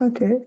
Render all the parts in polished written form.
Okay.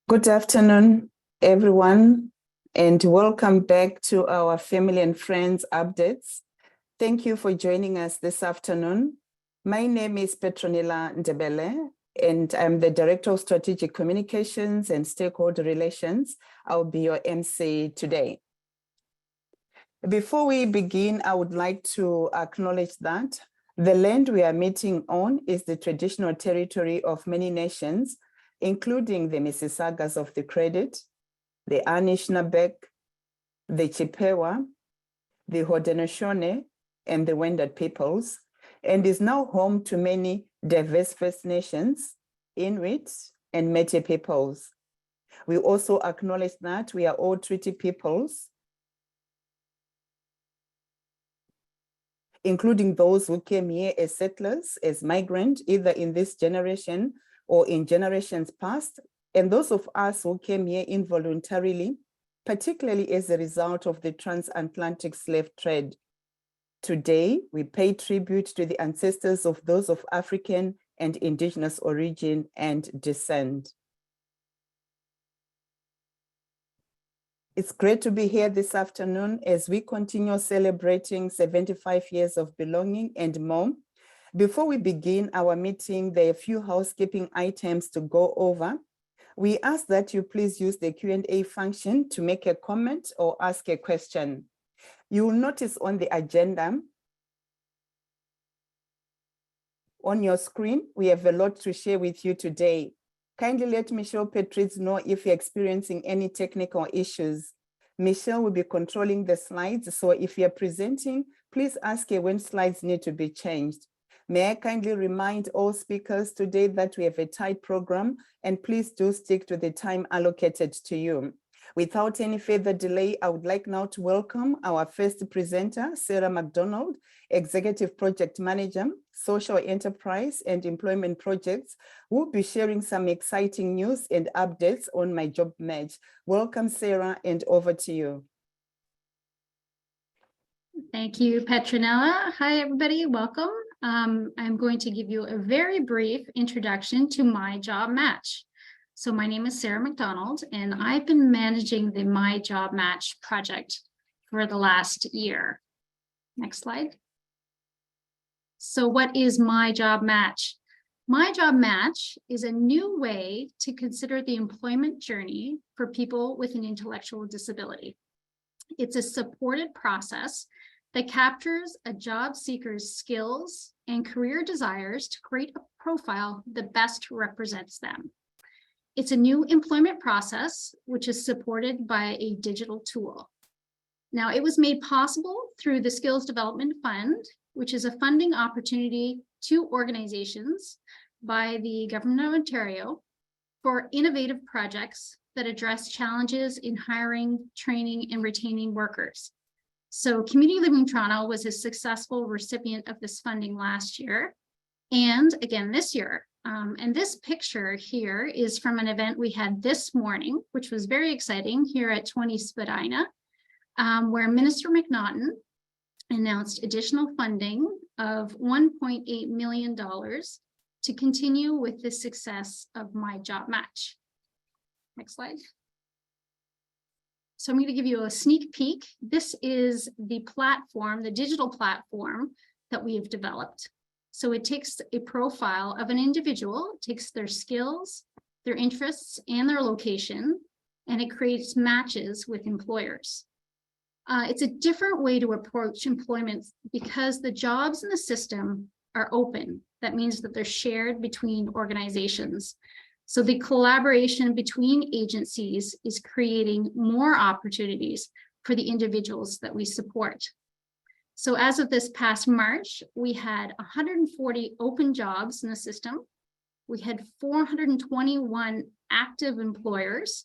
Good afternoon, everyone, and welcome back to our Family and Friends updates. Thank you for joining us this afternoon. My name is Petronila Ndebele, and I'm the Director of Strategic Communications and Stakeholder Relations. I'll be your MC today. Before we begin, I would like to acknowledge that the land we are meeting on is the traditional territory of many nations, including the Mississaugas of the Credit, the Anishinabek, the Chippewa, the Haudenosaunee, and the Wendat peoples, and is now home to many diverse First Nations, Inuit, and Métis peoples. We also acknowledge that we are all treaty peoples, including those who came here as settlers, as migrants, either in this generation or in generations past, and those of us who came here involuntarily, particularly as a result of the transatlantic slave trade. Today, we pay tribute to the ancestors of those of African and indigenous origin and descent. It's great to be here this afternoon as we continue celebrating 75 years of belonging and more. Before we begin our meeting, there are a few housekeeping items to go over. We ask that you please use the Q&A function to make a comment or ask a question. You will notice on the agenda on your screen, we have a lot to share with you today. Kindly let Michelle Patrice know if you're experiencing any technical issues. Michelle will be controlling the slides, so if you're presenting, please ask her when slides need to be changed. May I kindly remind all speakers today that we have a tight program, and please do stick to the time allocated to you. Without any further delay, I would like now to welcome our first presenter, Sarah McDonald, Executive Project Manager, Social Enterprise and Employment Projects, who will be sharing some exciting news and updates on My Job Match. Welcome, Sarah, and over to you. Thank you, Petronella. Hi, everybody. Welcome. I'm going to give you a very brief introduction to My Job Match. So my name is Sarah McDonald, and I've been managing the My Job Match project for the last year. Next slide. So what is My Job Match? My Job Match is a new way to consider the employment journey for people with an intellectual disability. It's a supported process that captures a job seeker's skills and career desires to create a profile that best represents them. It's a new employment process, which is supported by a digital tool. Now, it was made possible through the Skills Development Fund, which is a funding opportunity to organizations by the Government of Ontario for innovative projects that address challenges in hiring, training, and retaining workers. So Community Living Toronto was a successful recipient of this funding last year, and again this year. And this picture here is from an event we had this morning, which was very exciting here at 20 Spadina, where Minister McNaughton announced additional funding of $1.8 million to continue with the success of My Job Match. Next slide. So I'm going to give you a sneak peek. This is the platform, the digital platform that we have developed. So it takes a profile of an individual, takes their skills, their interests, and their location, and it creates matches with employers. It's a different way to approach employment because the jobs in the system are open. That means that they're shared between organizations. So the collaboration between agencies is creating more opportunities for the individuals that we support. So as of this past March, we had 140 open jobs in the system. We had 421 active employers,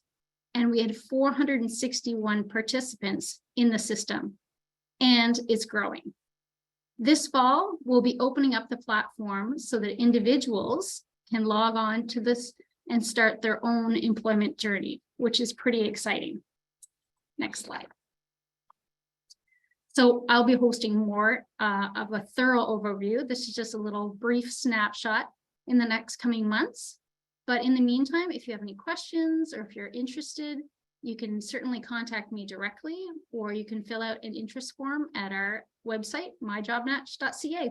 and we had 461 participants in the system, and it's growing. This fall, we'll be opening up the platform so that individuals can log on to this and start their own employment journey, which is pretty exciting. Next slide. So I'll be hosting more of a thorough overview. This is just a little brief snapshot in the next coming months. But in the meantime, if you have any questions or if you're interested, you can certainly contact me directly, or you can fill out an interest form at our website, myjobmatch.ca.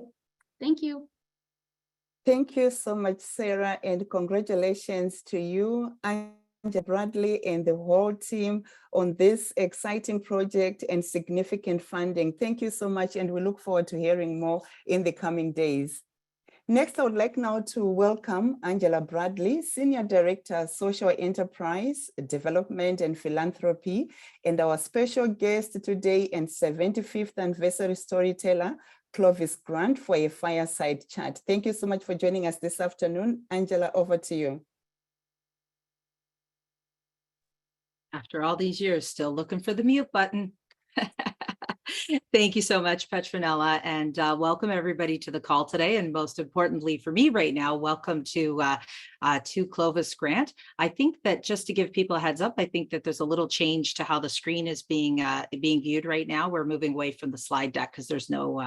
Thank you. Thank you so much, Sarah, and congratulations to you, Angela Bradley, and the whole team on this exciting project and significant funding. Thank you so much, and we look forward to hearing more in the coming days. Next, I would like now to welcome Angela Bradley, Senior Director, Social Enterprise, Development and Philanthropy, and our special guest today and 75th anniversary storyteller, Clovis Grant, for a fireside chat. Thank you so much for joining us this afternoon. Angela, over to you. After all these years, still looking for the mute button. Thank you so much, Petronella, and welcome everybody to the call today. And most importantly for me right now, welcome to Clovis Grant. I think that just to give people a heads up, I think that there's a little change to how the screen is being viewed right now. We're moving away from the slide deck because there's no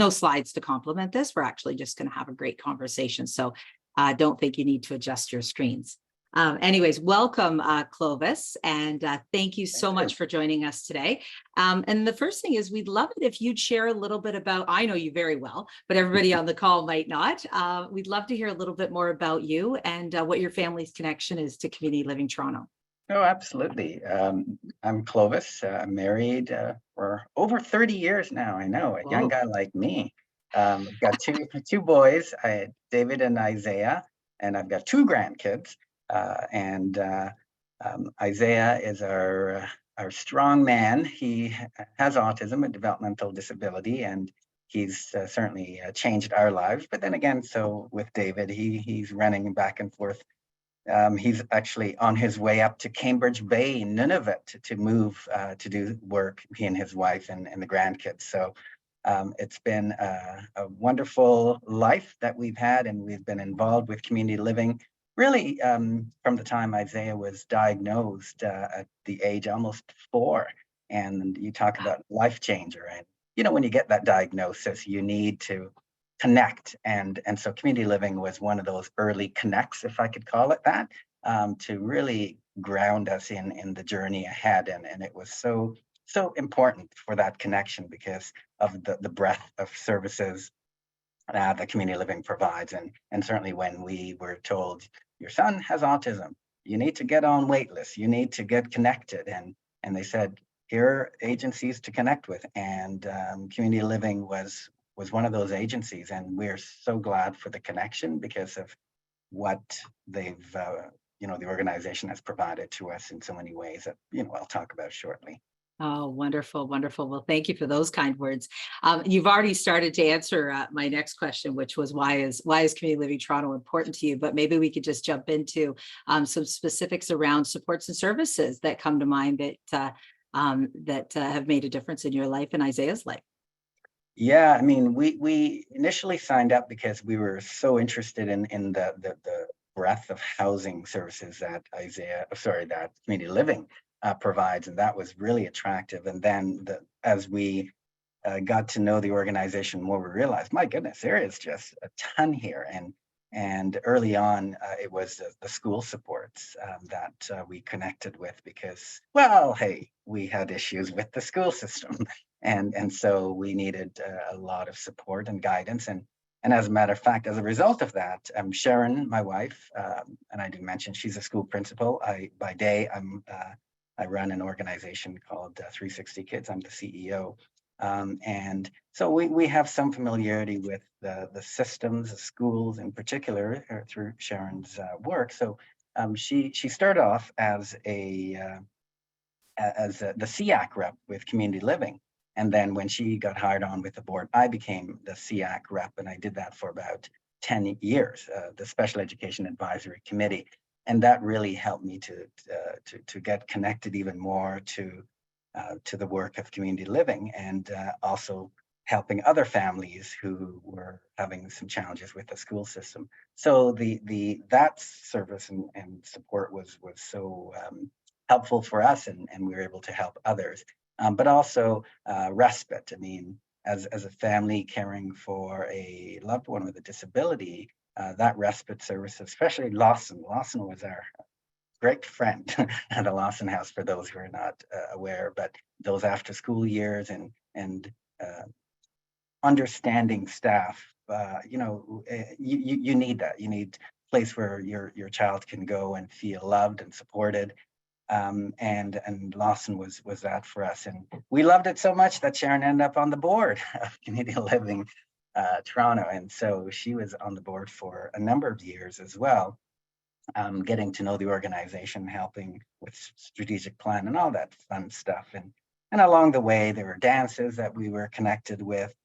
slides to complement this. We're actually just going to have a great conversation. So don't think you need to adjust your screens. Anyways, welcome, Clovis, and thank you so much for joining us today. And the first thing is, we'd love it if you'd share a little bit about, I know you very well, but everybody on the call might not. We'd love to hear a little bit more about you and what your family's connection is to Community Living Toronto. Oh, absolutely. I'm Clovis. I'm married for over 30 years now. I know, a young guy like me. I've got two boys, David and Isaiah, and I've got 2 grandkids. Isaiah is our strong man. He has autism, a developmental disability, and he's certainly changed our lives. But then again, so with David, he's running back and forth. He's actually on his way up to Cambridge Bay, Nunavut, to move to do work, he and his wife and the grandkids. So it's been a wonderful life that we've had, and we've been involved with community living really from the time Isaiah was diagnosed at the age almost 4. And you talk about life changer. And, you know, when you get that diagnosis, you need to connect. And so community living was one of those early connects, if I could call it that, to really ground us in the journey ahead. And it was so important for that connection because of the breadth of services that community living provides. And certainly when we were told your son has autism, you need to get on wait lists, you need to get connected. And they said, here are agencies to connect with. And community living was one of those agencies. And we're so glad for the connection because of what they've, the organization has provided to us in so many ways that, I'll talk about shortly. Oh, wonderful, wonderful. Well, thank you for those kind words. You've already started to answer my next question, which was why is Community Living Toronto important to you? But maybe we could just jump into some specifics around supports and services that come to mind that have made a difference in your life and Isaiah's life. Yeah, I mean, we initially signed up because we were so interested in the breadth of housing services that that Community Living provides, and that was really attractive. And then as we got to know the organization more, we realized, my goodness, there is just a ton here. And early on, it was the school supports that we connected with because, well, hey, we had issues with the school system, and so we needed a lot of support and guidance. And as a matter of fact, as a result of that, Sharon, my wife, and I didn't mention she's a school principal. By day, I run an organization called 360 Kids. I'm the CEO. And so we have some familiarity with the systems, the schools in particular, through Sharon's work. So she started off as the SEAC rep with Community Living. And then when she got hired on with the board, I became the SEAC rep, and I did that for about 10 years, the Special Education Advisory Committee. And that really helped me to get connected even more to the work of community living, and also helping other families who were having some challenges with the school system. So that service and support was so helpful for us, and we were able to help others. But also respite. I mean, as a family caring for a loved one with a disability, that respite service, especially Lawson was our great friend at the Lawson House, for those who are not aware. But those after school years and understanding staff, you need that. You need a place where your child can go and feel loved and supported. And Lawson was that for us, and we loved it so much that Sharon ended up on the board of Community Living Toronto, and so she was on the board for a number of years as well, getting to know the organization, helping with strategic plan and all that fun stuff. And along the way, there were dances that we were connected with.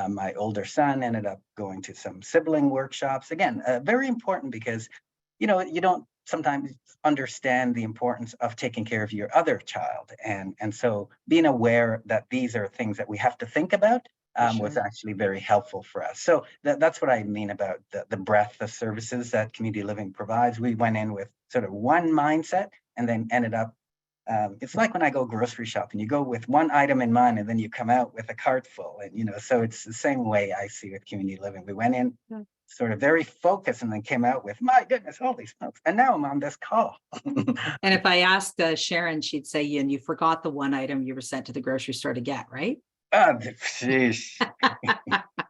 My older son ended up going to some sibling workshops. Again, very important because you don't sometimes understand the importance of taking care of your other child. And so being aware that these are things that we have to think about was actually very helpful for us. So that's what I mean about the breadth of services that community living provides. We went in with sort of one mindset and then ended up, it's like when I go grocery shopping, you go with one item in mind and then you come out with a cart full. And, so it's the same way I see with community living. We went in sort of very focused and then came out with, my goodness, holy smokes. And now I'm on this call. And if I asked Sharon, she'd say, and you forgot the one item you were sent to the grocery store to get, right?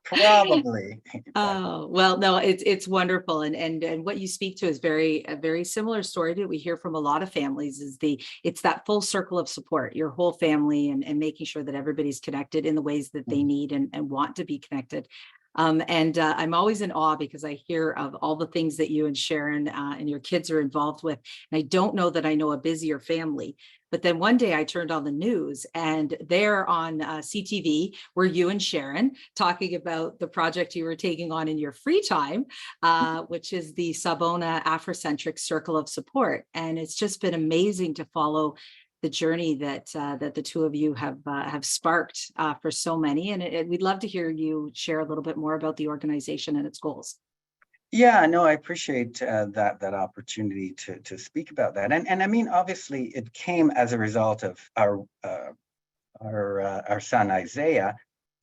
Probably. Oh, well, no, it's wonderful. And what you speak to is a very similar story that we hear from a lot of families is it's that full circle of support, your whole family, and making sure that everybody's connected in the ways that they need and want to be connected. I'm always in awe because I hear of all the things that you and Sharon and your kids are involved with. And I don't know that I know a busier family. But then one day I turned on the news and there on CTV were you and Sharon talking about the project you were taking on in your free time, which is the Sabona Afrocentric Circle of Support. And it's just been amazing to follow the journey that the two of you have sparked for so many. And we'd love to hear you share a little bit more about the organization and its goals. Yeah, no, I appreciate that opportunity to speak about that. And I mean, obviously, it came as a result of our son Isaiah.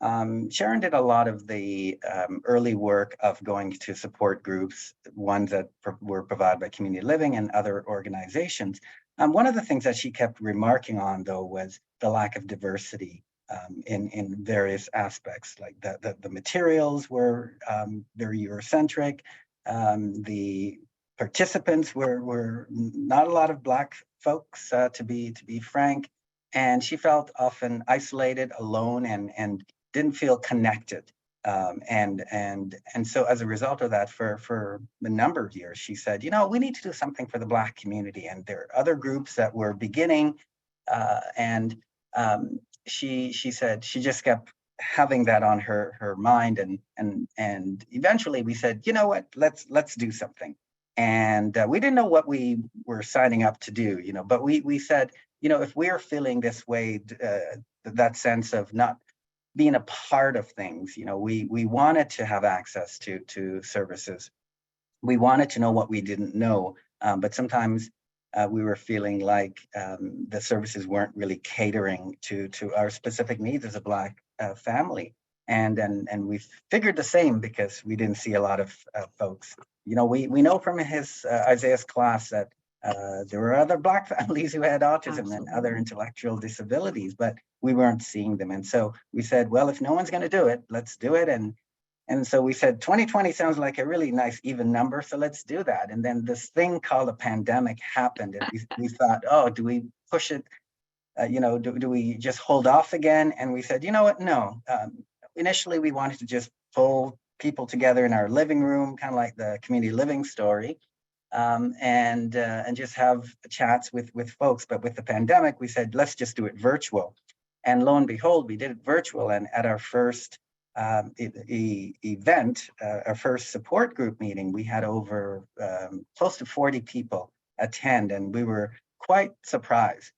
Sharon did a lot of the early work of going to support groups, ones that were provided by Community Living and other organizations. One of the things that she kept remarking on, though, was the lack of diversity in various aspects, like the materials were very Eurocentric. The participants were not a lot of Black folks, to be frank, and she felt often isolated, alone, and didn't feel connected. And so as a result of that, for a number of years, she said, you know, we need to do something for the Black community. And there are other groups that were beginning, and she said she just kept having that on her mind, and eventually we said, you know what, let's do something. And we didn't know what we were signing up to do, you know, but we said, you know, if we're feeling this way, that sense of not being a part of things, you know, we wanted to have access to services. We wanted to know what we didn't know, but sometimes we were feeling like the services weren't really catering to our specific needs as a Black family. And we figured the same because we didn't see a lot of folks. You know, we know from his Isaiah's class that there were other Black families who had autism Absolutely. and other intellectual disabilities, but we weren't seeing them. And so we said, well, if no one's going to do it, let's do it. And so we said 2020 sounds like a really nice even number, so let's do that. And then this thing called a pandemic happened, and we thought, oh, do we push it? You know, do we just hold off again? And we said, you know what? No. Initially, we wanted to just pull people together in our living room, kind of like the community living story, and just have chats with folks. But with the pandemic, we said, let's just do it virtual. And lo and behold, we did it virtual. And at our first event, our first support group meeting, we had over close to 40 people attend, and we were quite surprised.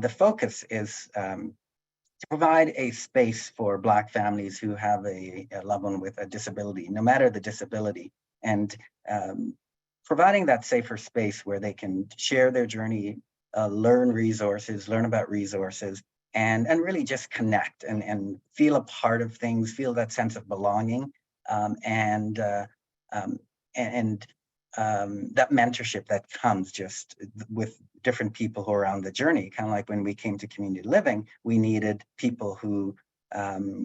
The focus is to provide a space for Black families who have a loved one with a disability, no matter the disability, and providing that safer space where they can share their journey, learn resources, learn about resources, and really just connect and feel a part of things, feel that sense of belonging, and that mentorship that comes just with different people who are on the journey. Kind of like when we came to community living, we needed people who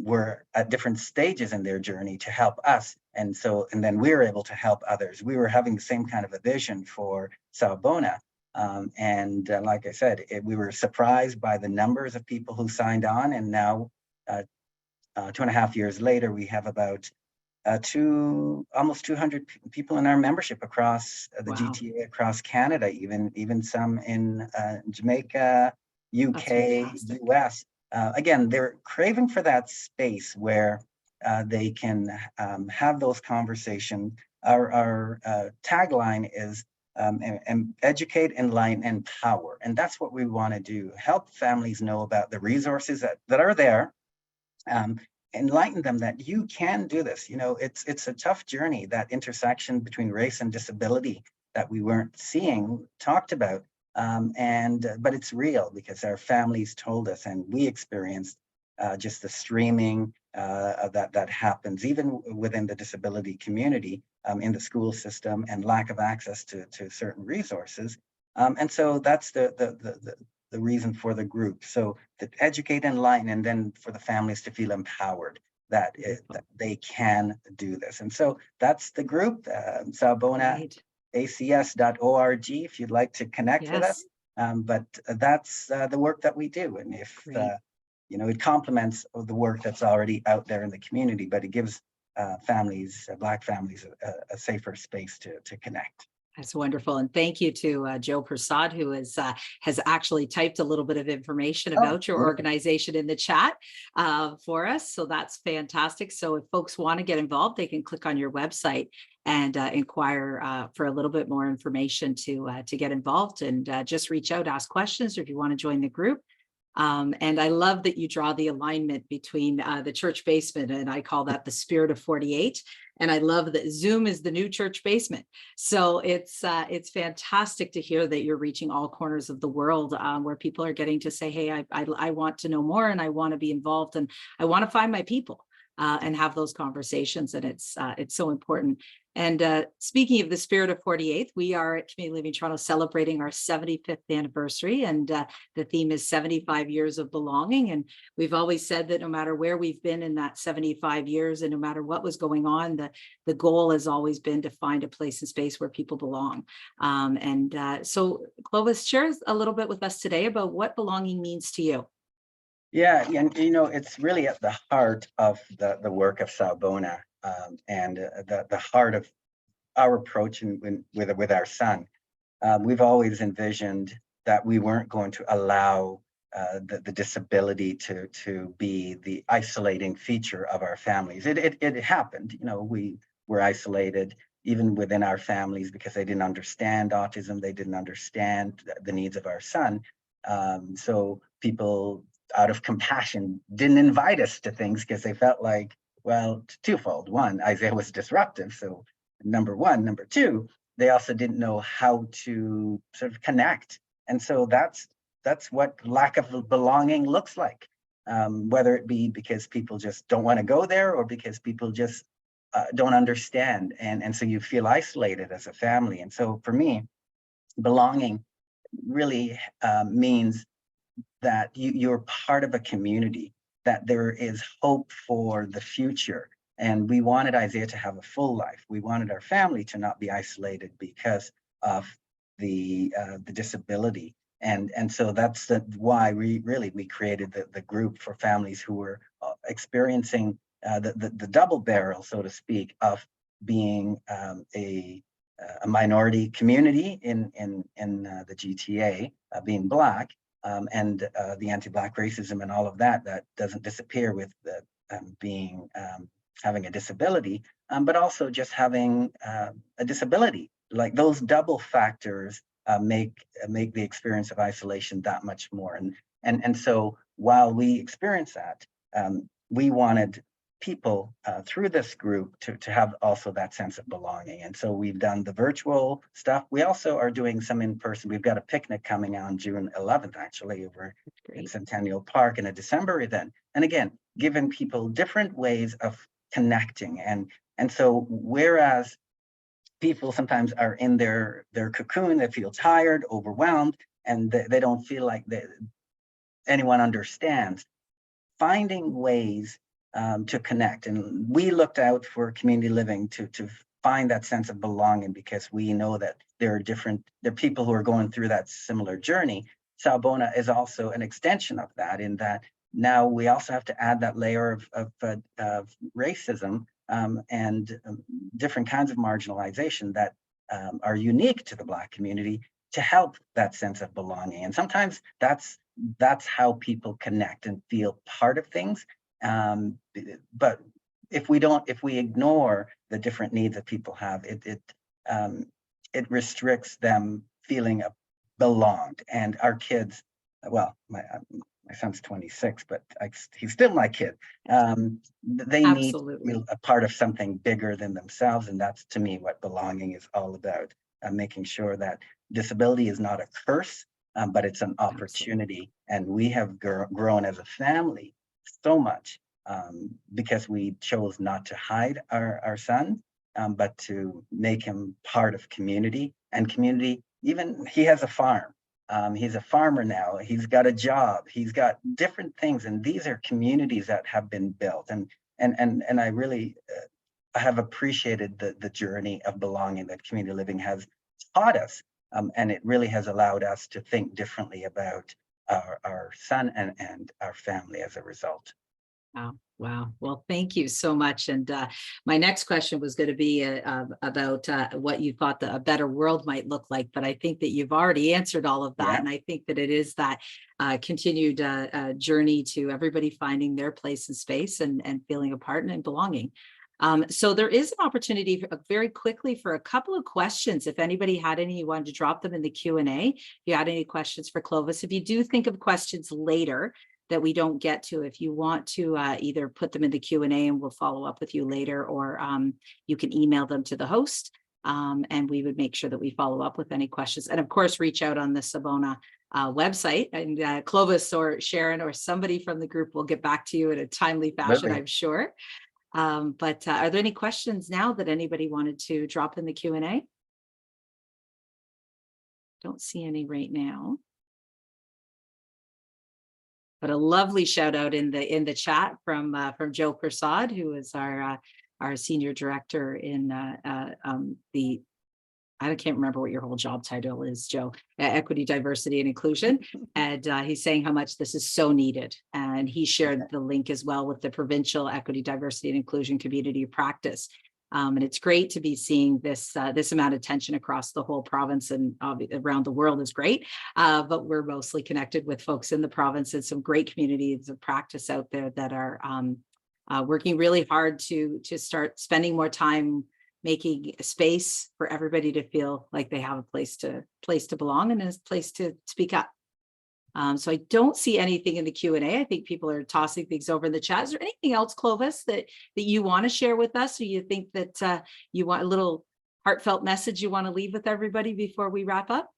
were at different stages in their journey to help us. And then we were able to help others. We were having the same kind of a vision for Sawubona. Like I said, we were surprised by the numbers of people who signed on. And now 2.5 years later, we have about almost 200 people in our membership across the Wow. GTA, across Canada, even some in Jamaica, UK, US. Again, they're craving for that space where they can have those conversations. Our tagline is educate, enlighten, empower. And that's what we want to do. Help families know about the resources that are there. Enlighten them that you can do this. You know, it's a tough journey, that intersection between race and disability that we weren't seeing talked about. But it's real because our families told us, and we experienced just the streaming that happens even within the disability community, in the school system, and lack of access to certain resources. And so that's the reason for the group. So to educate, enlighten, and then for the families to feel empowered that they can do this. And so that's the group, Sawubona, acs.org, if you'd like to connect with us. But that's the work that we do. And if, you know, it complements the work that's already out there in the community, but it gives families, Black families, a safer space to connect. That's wonderful. And thank you to Joe Prasad, who has actually typed a little bit of information about your organization in the chat for us. So that's fantastic. So if folks want to get involved, they can click on your website and inquire for a little bit more information to get involved, and just reach out, ask questions, or if you want to join the group. And I love that you draw the alignment between the church basement, and I call that the spirit of 48. And I love that Zoom is the new church basement. So it's fantastic to hear that you're reaching all corners of the world, where people are getting to say, hey, I want to know more, and I want to be involved, and I want to find my people and have those conversations. And it's so important. And speaking of the spirit of 48th, we are at Community Living Toronto celebrating our 75th anniversary, and the theme is 75 years of belonging. And we've always said that no matter where we've been in that 75 years and no matter what was going on, the goal has always been to find a place and space where people belong. So Clovis, share a little bit with us today about what belonging means to you. Yeah, and it's really at the heart of the work of Sabona, and the heart of our approach with our son. We've always envisioned that we weren't going to allow the disability to be the isolating feature of our families. It happened, we were isolated even within our families because they didn't understand autism, they didn't understand the needs of our son. So people, out of compassion, didn't invite us to things because they felt like, well, twofold. One, Isaiah was disruptive, so number one. Number two, they also didn't know how to sort of connect. And so that's what lack of belonging looks like, whether it be because people just don't want to go there or because people just don't understand. And so you feel isolated as a family. And so for me, belonging really means that you're part of a community, that there is hope for the future. And we wanted Isaiah to have a full life. We wanted our family to not be isolated because of the disability. And so that's why we created the group for families who were experiencing the double barrel, so to speak, of being a minority community in the GTA, being Black, and the anti-Black racism and all of that doesn't disappear with the having a disability, but also just having a disability. Like those double factors make the experience of isolation that much more. And so while we experience that, we wanted people through this group to have also that sense of belonging. And so we've done the virtual stuff. We also are doing some in person. We've got a picnic coming on June 11th, actually, over at Centennial Park, in a December event. And again, giving people different ways of connecting. And so whereas people sometimes are in their cocoon, they feel tired, overwhelmed, and they don't feel like anyone understands, finding ways to connect. And we looked out for community living to find that sense of belonging, because we know that there are people who are going through that similar journey. Sabona is also an extension of that, in that now we also have to add that layer of racism and different kinds of marginalization that are unique to the Black community to help that sense of belonging. And sometimes that's how people connect and feel part of things. But if we ignore the different needs that people have, it restricts them feeling belonged. And our kids, well, my son's 26, but he's still my kid. They need to be a part of something bigger than themselves. And that's, to me, what belonging is all about. Making sure that disability is not a curse, but it's an opportunity. And we have grown as a family so much because we chose not to hide our son, but to make him part of community. And community, even he has a farm. He's a farmer now. He's got a job. He's got different things, and these are communities that have been built. And I really have appreciated the journey of belonging that community living has taught us, and it really has allowed us to think differently about our son and our family as a result. Wow. Well, thank you so much. And my next question was going to be about what you thought a better world might look like. But I think that you've already answered all of that. Yeah. And I think that it is that continued journey to everybody finding their place and space and feeling a part and belonging. So there is an opportunity very quickly for a couple of questions. If anybody had any, you wanted to drop them in the Q&A. If you had any questions for Clovis, if you do think of questions later that we don't get to, if you want to either put them in the Q&A and we'll follow up with you later, or you can email them to the host, and we would make sure that we follow up with any questions. And of course, reach out on the Sabona website, and Clovis or Sharon or somebody from the group will get back to you in a timely fashion, I'm sure. But are there any questions now that anybody wanted to drop in the Q&A? Don't see any right now. But a lovely shout out in the chat from Joe Prasad, who is our senior director in I can't remember what your whole job title is, Joe, Equity, Diversity, and Inclusion. And he's saying how much this is so needed. And he shared the link as well with the Provincial Equity, Diversity, and Inclusion Community of Practice. And it's great to be seeing this amount of attention across the whole province and around the world is great. But we're mostly connected with folks in the province and some great communities of practice out there that are working really hard to start spending more time making a space for everybody to feel like they have a place to belong and a place to speak up. So I don't see anything in the Q&A. I think people are tossing things over in the chat. Is there anything else, Clovis, that you want to share with us, or you think that you want a little heartfelt message you want to leave with everybody before we wrap up?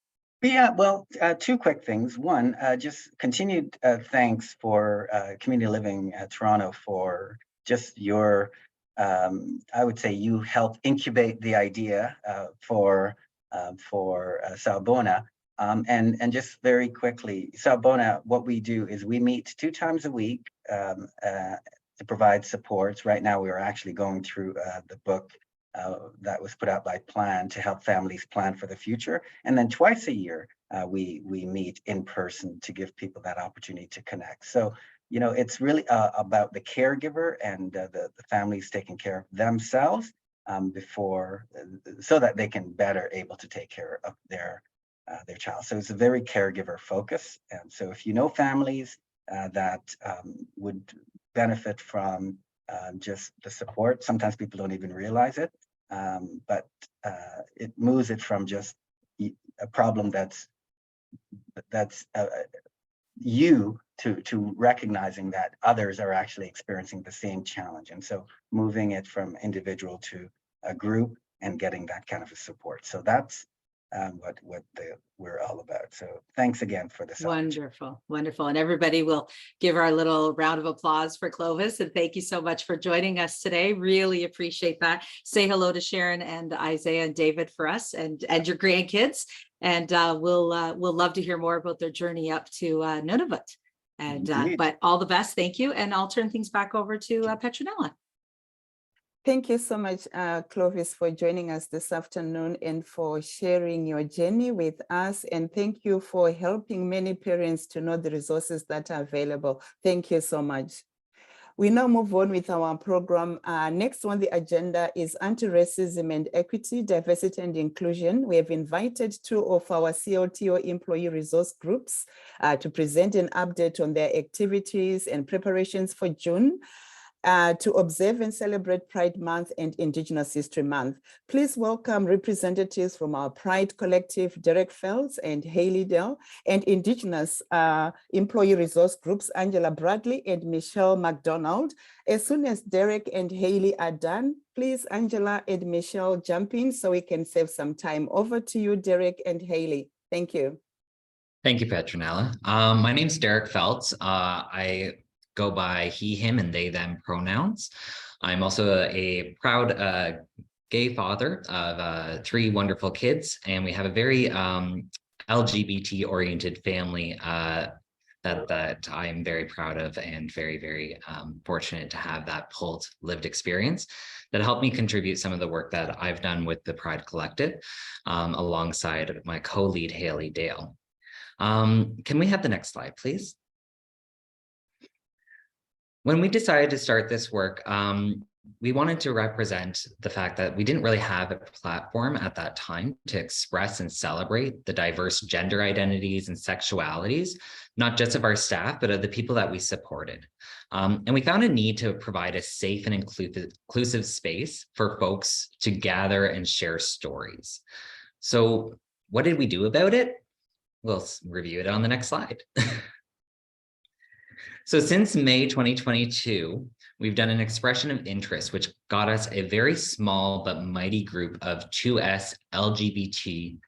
Yeah, well, two quick things. One, just continued thanks for Community Living Toronto for just your I would say you helped incubate the idea for Salbona. And just very quickly, Salbona, what we do is we meet 2 times a week to provide supports. Right now, we are actually going through the book that was put out by Plan to help families plan for the future. And then twice a year, we meet in person to give people that opportunity to connect. So, you know, it's really about the caregiver and the families taking care of themselves before, so that they can better able to take care of their child. So it's a very caregiver focus. And so if you know families that would benefit from just the support, sometimes people don't even realize it, but it moves it from just a problem that's you to recognizing that others are actually experiencing the same challenge. And so moving it from individual to a group and getting that kind of a support. So that's what we're all about. So thanks again for this. Wonderful, wonderful. And everybody will give our little round of applause for Clovis. And thank you so much for joining us today. Really appreciate that. Say hello to Sharon and Isaiah and David for us and your grandkids. And we'll love to hear more about their journey up to Nunavut. And but all the best. Thank you. And I'll turn things back over to Petronella. Thank you so much, Clovis, for joining us this afternoon and for sharing your journey with us. And thank you for helping many parents to know the resources that are available. Thank you so much. We now move on with our program. Next on the agenda is anti-racism and equity, diversity and inclusion. We have invited 2 of our CLTO employee resource groups to present an update on their activities and preparations for June. To observe and celebrate Pride Month and Indigenous History Month. Please welcome representatives from our Pride Collective, Derek Feltz and Haley Dell, and Indigenous employee resource groups, Angela Bradley and Michelle McDonald. As soon as Derek and Haley are done, please, Angela and Michelle, jump in so we can save some time. Over to you, Derek and Haley. Thank you. Thank you, Petronella. My name's Derek Feltz. I go by he, him, and they, them pronouns. I'm also a proud gay father of 3 wonderful kids, and we have a very LGBT-oriented family that I'm very proud of and very, very fortunate to have that lived experience that helped me contribute some of the work that I've done with the Pride Collective alongside my co-lead, Haley Dale. Can we have the next slide, please? When we decided to start this work, we wanted to represent the fact that we didn't really have a platform at that time to express and celebrate the diverse gender identities and sexualities, not just of our staff, but of the people that we supported. And we found a need to provide a safe and inclusive space for folks to gather and share stories. So what did we do about it? We'll review it on the next slide. So since May 2022, we've done an expression of interest, which got us a very small but mighty group of 2S LGBTQIA+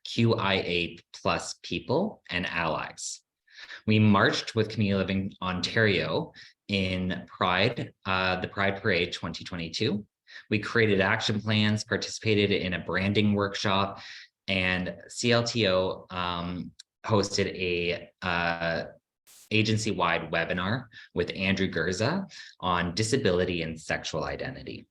people and allies. We marched with Community Living Ontario in Pride, the Pride Parade 2022. We created action plans, participated in a branding workshop, and CLTO hosted a agency-wide webinar with Andrew Gurza on disability and sexual identity.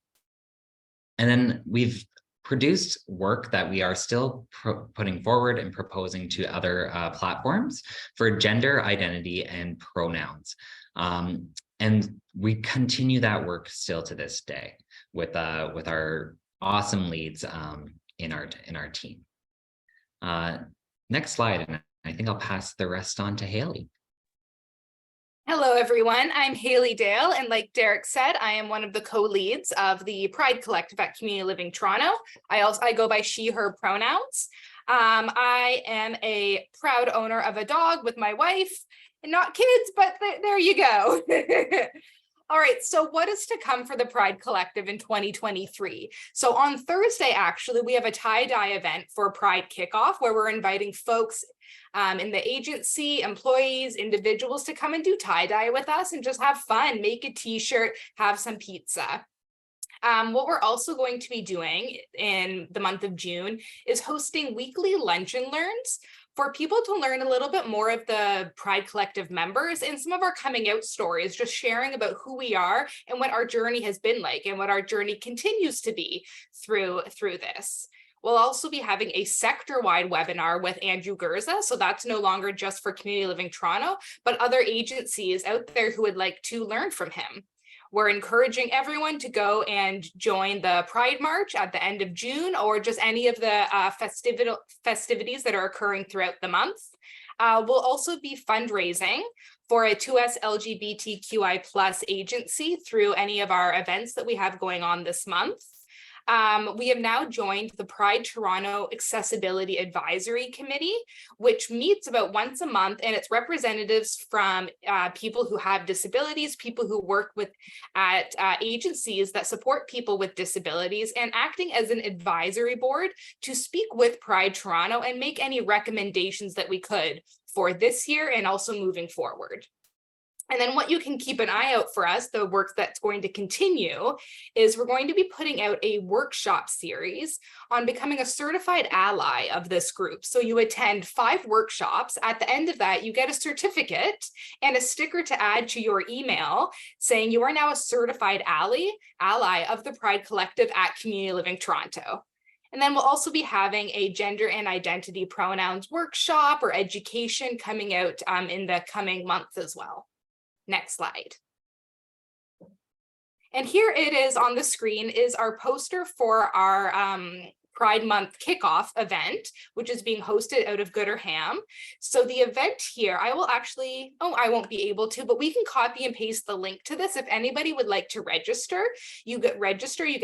And then we've produced work that we are still putting forward and proposing to other platforms for gender identity and pronouns. And we continue that work still to this day with our awesome leads in our team. Next slide, and I think I'll pass the rest on to Haley. Hello, everyone. I'm Haley Dale, and like Derek said, I am one of the co-leads of the Pride Collective at Community Living Toronto. I go by she, her pronouns. I am a proud owner of a dog with my wife, and not kids, but there you go. All right, so what is to come for the Pride Collective in 2023? So on Thursday, actually, we have a tie-dye event for Pride Kickoff, where we're inviting folks in the agency, employees, individuals to come and do tie-dye with us and just have fun, make a t-shirt, have some pizza. What we're also going to be doing in the month of June is hosting weekly lunch and learns for people to learn a little bit more of the Pride Collective members and some of our coming out stories, just sharing about who we are and what our journey has been like and what our journey continues to be through this. We'll also be having a sector-wide webinar with Andrew Gurza. So that's no longer just for Community Living Toronto, but other agencies out there who would like to learn from him. We're encouraging everyone to go and join the Pride March at the end of June, or just any of the festivities that are occurring throughout the month. We'll also be fundraising for a 2S LGBTQI+ agency through any of our events that we have going on this month. We have now joined the Pride Toronto Accessibility Advisory Committee, which meets about once a month, and it's representatives from people who have disabilities, people who work at agencies that support people with disabilities, and acting as an advisory board to speak with Pride Toronto and make any recommendations that we could for this year and also moving forward. And then what you can keep an eye out for us, the work that's going to continue, is we're going to be putting out a workshop series on becoming a certified ally of this group. So you attend 5 workshops. At the end of that, you get a certificate and a sticker to add to your email saying you are now a certified ally of the Pride Collective at Community Living Toronto. And then we'll also be having a gender and identity pronouns workshop or education coming out in the coming months as well. Next slide. And here it is on the screen is our poster for our Pride Month kickoff event, which is being hosted out of Gooderham. So the event here, I won't be able to, but we can copy and paste the link to this. If anybody would like to register, you get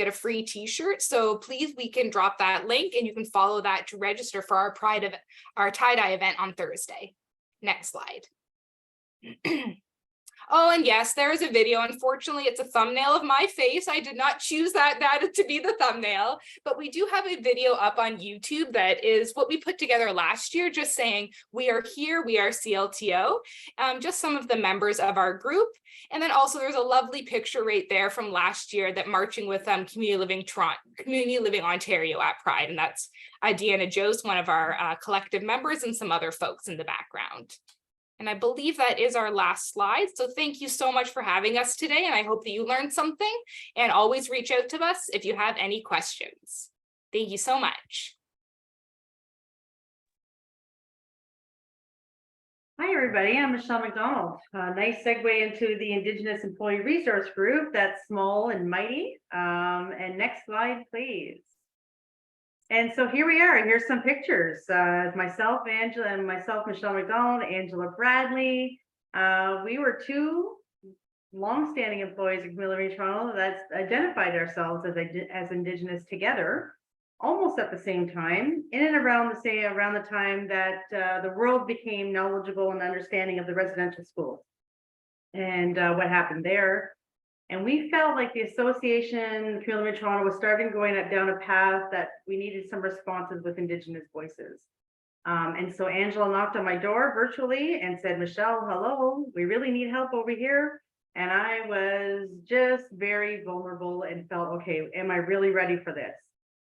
a free t-shirt. So please, we can drop that link and you can follow that to register for our tie-dye event on Thursday. Next slide. Oh, and yes, there is a video. Unfortunately, it's a thumbnail of my face. I did not choose that to be the thumbnail, but we do have a video up on YouTube that is what we put together last year, just saying we are here, we are CLTO, just some of the members of our group. And then also there's a lovely picture right there from last year that marching with Community Living Ontario at Pride. And that's Deanna Jost, one of our collective members, and some other folks in the background. And I believe that is our last slide. So thank you so much for having us today. And I hope that you learned something, and always reach out to us if you have any questions. Thank you so much. Hi, everybody. I'm Michelle McDonald. Nice segue into the Indigenous Employee Resource Group. That's small and mighty. And next slide, please. And so here we are. Here's some pictures. Myself, Michelle McDonald, Angela Bradley. We were 2 longstanding employees of Community Living Toronto that identified ourselves as Indigenous together, almost at the same time, in and around the time that the world became knowledgeable and understanding of the residential schools and what happened there. And we felt like the association, Community Living Toronto, was starting going down a path that we needed some responses with Indigenous voices. And so Angela knocked on my door virtually and said, Michelle, hello, we really need help over here. And I was just very vulnerable and felt, okay, am I really ready for this?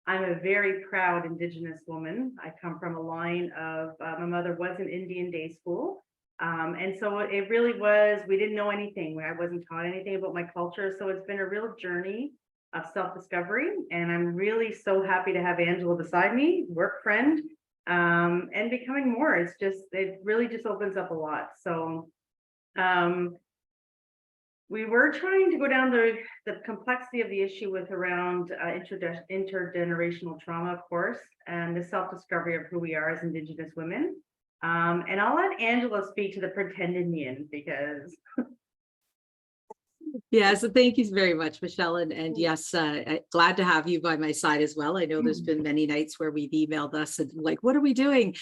I'm a very proud Indigenous woman. I come from a line of, my mother was in Indian day school. And so it really was, we didn't know anything. I wasn't taught anything about my culture. So it's been a real journey of self-discovery. And I'm really so happy to have Angela beside me, work friend, and becoming more. It's just, it really just opens up a lot. So we were trying to go down the complexity of the issue with around intergenerational trauma, of course, and the self-discovery of who we are as Indigenous women. And I'll let Angela speak to the pretend Indian because. Yeah, so thank you very much, Michelle. And yes, glad to have you by my side as well. I know there's been many nights where we've emailed us and like, what are we doing?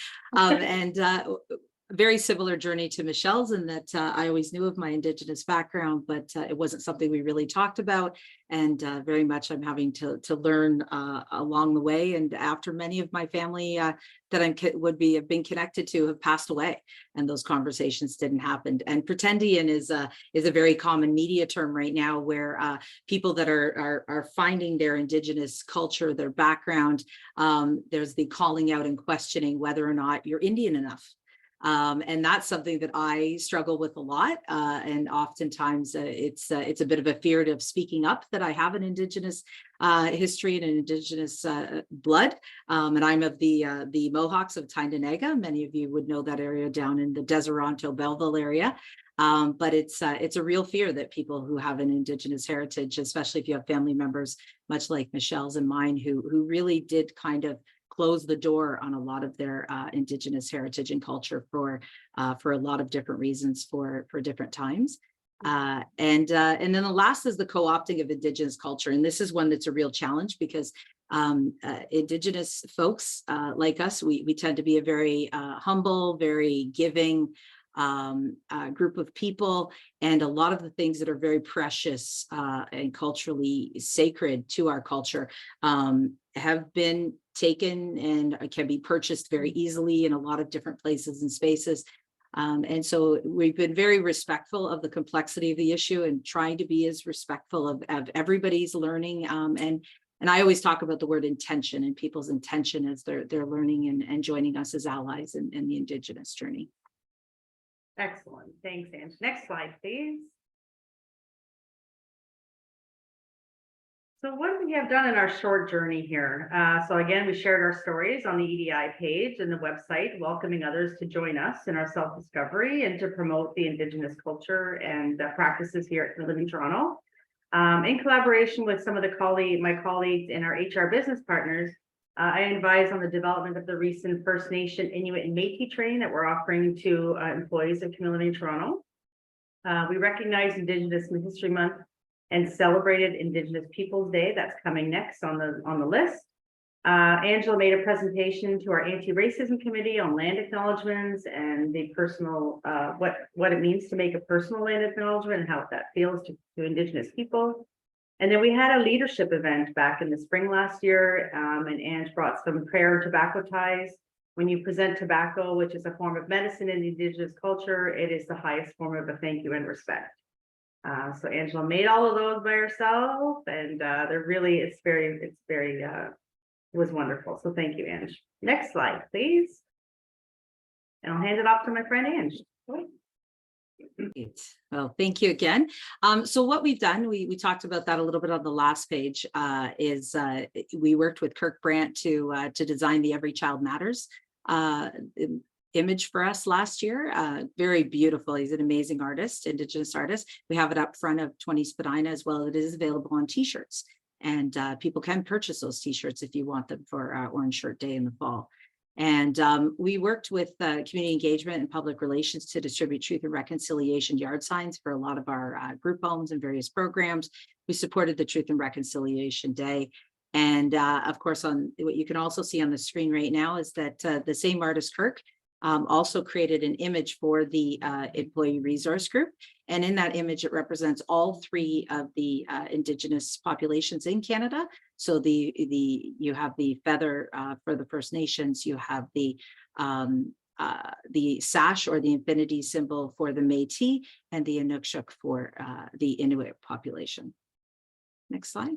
Very similar journey to Michelle's in that I always knew of my Indigenous background, but it wasn't something we really talked about. And very much I'm having to learn along the way. And after many of my family that have been connected to have passed away, and those conversations didn't happen. And pretendian is a very common media term right now, where people that are finding their Indigenous culture, their background, there's the calling out and questioning whether or not you're Indian enough. And that's something that I struggle with a lot. And oftentimes it's a bit of a fear of speaking up that I have an Indigenous history and an Indigenous blood. And I'm of the Mohawks of Tyendinaga. Many of you would know that area down in the Deseronto, Belleville area. But it's a real fear that people who have an Indigenous heritage, especially if you have family members, much like Michelle's and mine, who really did kind of close the door on a lot of their Indigenous heritage and culture for a lot of different reasons for different times. And then the last is the co-opting of Indigenous culture. And this is one that's a real challenge because Indigenous folks like us, we tend to be a very humble, very giving group of people, and a lot of the things that are very precious and culturally sacred to our culture have been taken and can be purchased very easily in a lot of different places and spaces. And so we've been very respectful of the complexity of the issue and trying to be as respectful of everybody's learning. And I always talk about the word intention and people's intention as they're learning and joining us as allies in the Indigenous journey. Excellent. Thanks, Ange. Next slide, please. So what we have done in our short journey here. So again, we shared our stories on the EDI page and the website, welcoming others to join us in our self-discovery and to promote the Indigenous culture and practices here at Living Toronto. In collaboration with some of my colleagues and our HR business partners, I advise on the development of the recent First Nation, Inuit, and Métis training that we're offering to employees of Community Living Toronto. We recognize Indigenous History Month and celebrated Indigenous Peoples Day. That's coming next on the list. Angela made a presentation to our Anti-Racism Committee on land acknowledgements and the personal, what it means to make a personal land acknowledgement and how that feels to Indigenous people. And then we had a leadership event back in the spring last year, and Ange brought some prayer tobacco ties. When you present tobacco, which is a form of medicine in the Indigenous culture, it is the highest form of a thank you and respect. So Angela made all of those by herself, and they're really, it was wonderful. So thank you, Ange. Next slide, please. And I'll hand it off to my friend Ange. Great. Well, thank you again. So what we've done, we talked about that a little bit on the last page, is we worked with Kirk Brandt to design the Every Child Matters image for us last year. Very beautiful. He's an amazing artist, Indigenous artist. We have it up front of 20 Spadina as well. It is available on t-shirts, and people can purchase those t-shirts if you want them for Orange Shirt Day in the fall. And we worked with community engagement and public relations to distribute truth and reconciliation yard signs for a lot of our group homes and various programs. We supported the Truth and Reconciliation Day. And of course, on what you can also see on the screen right now is that the same artist, Kirk, also created an image for the employee resource group. And in that image, it represents all three of the Indigenous populations in Canada. So you have the feather for the First Nations, you have the sash or the infinity symbol for the Métis, and the Inukshuk for the Inuit population. Next slide.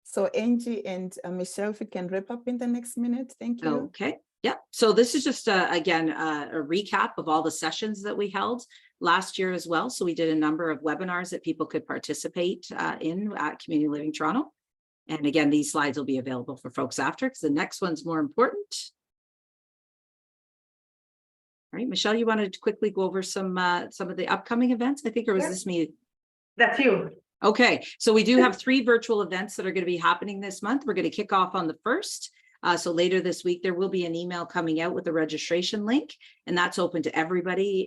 So Angie and Michelle, if we can wrap up in the next minute, thank you. Okay, yeah. So this is just again a recap of all the sessions that we held last year as well. So we did a number of webinars that people could participate in at Community Living Toronto. And again, these slides will be available for folks after, because the next one's more important. All right, Michelle, you wanted to quickly go over some of the upcoming events, I think, or was this me? That's you. Okay, so we do have 3 virtual events that are going to be happening this month. We're going to kick off on the 1st. So later this week, there will be an email coming out with a registration link, and that's open to everybody.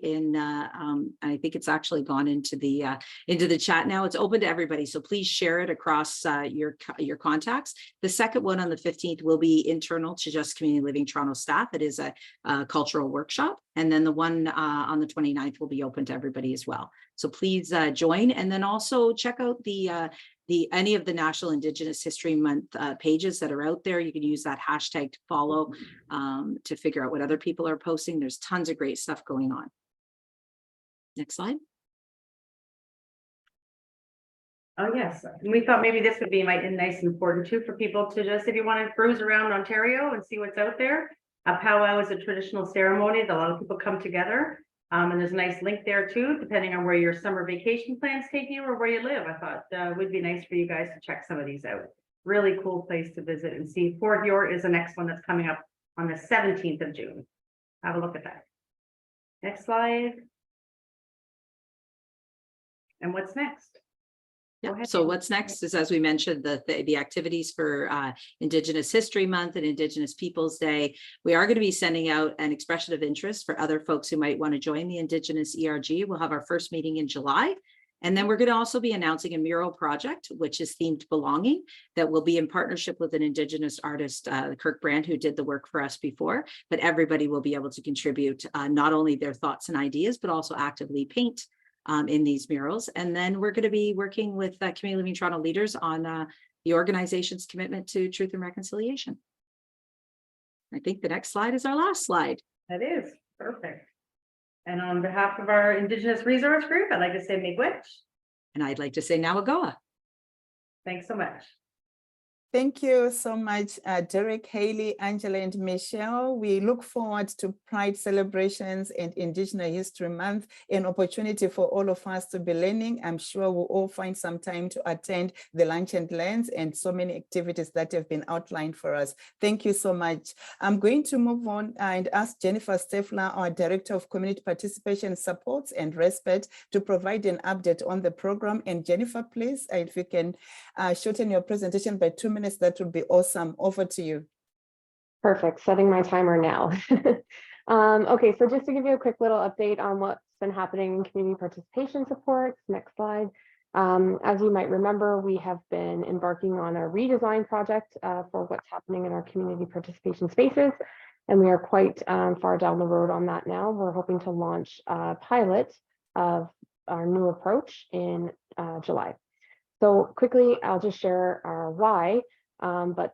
I think it's actually gone into the chat now. It's open to everybody, so please share it across your contacts. The second one on the 15th will be internal to just Community Living Toronto staff. It is a cultural workshop, and then the one on the 29th will be open to everybody as well. So please join, and then also check out any of the National Indigenous History Month pages that are out there. You can use that hashtag to follow to figure out what other people are posting. There's tons of great stuff going on. Next slide. Oh, yes. We thought maybe this would be nice and important too for people to just, if you want to cruise around Ontario and see what's out there. A powwow is a traditional ceremony that a lot of people come together. And there's a nice link there too, depending on where your summer vacation plans take you or where you live. I thought it would be nice for you guys to check some of these out. Really cool place to visit and see. Fort York is the next one that's coming up on the 17th of June. Have a look at that. Next slide. And what's next? Go Yeah. ahead, So Amy. what's next is, as we mentioned, the activities for Indigenous History Month and Indigenous Peoples Day. We are going to be sending out an expression of interest for other folks who might want to join the Indigenous ERG. We'll have our first meeting in July. And then we're going to also be announcing a mural project, which is themed Belonging, that will be in partnership with an Indigenous artist, Kirk Brand, who did the work for us before. But everybody will be able to contribute not only their thoughts and ideas, but also actively paint in these murals. And then we're going to be working with Community Living Toronto leaders on the organization's commitment to truth and reconciliation. I think the next slide is our last slide. That is perfect. And on behalf of our Indigenous Resource Group, I'd like to say Miigwech. And I'd like to say Nawagoa. Thanks so much. Thank you so much, Derek, Haley, Angela, and Michelle. We look forward to Pride celebrations and Indigenous History Month, an opportunity for all of us to be learning. I'm sure we'll all find some time to attend the Lunch and Learns and so many activities that have been outlined for us. Thank you so much. I'm going to move on and ask Jennifer Steffler, our Director of Community Participation Supports and Respect, to provide an update on the program. And Jennifer, please, if you can shorten your presentation by 2 minutes, that would be awesome. Over to you. Perfect. Setting my timer now. Okay, so just to give you a quick little update on what's been happening in community participation supports. Next slide. As you might remember, we have been embarking on a redesign project for what's happening in our community participation spaces, and we are quite far down the road on that now. We're hoping to launch a pilot of our new approach in July. So quickly, I'll just share our why, but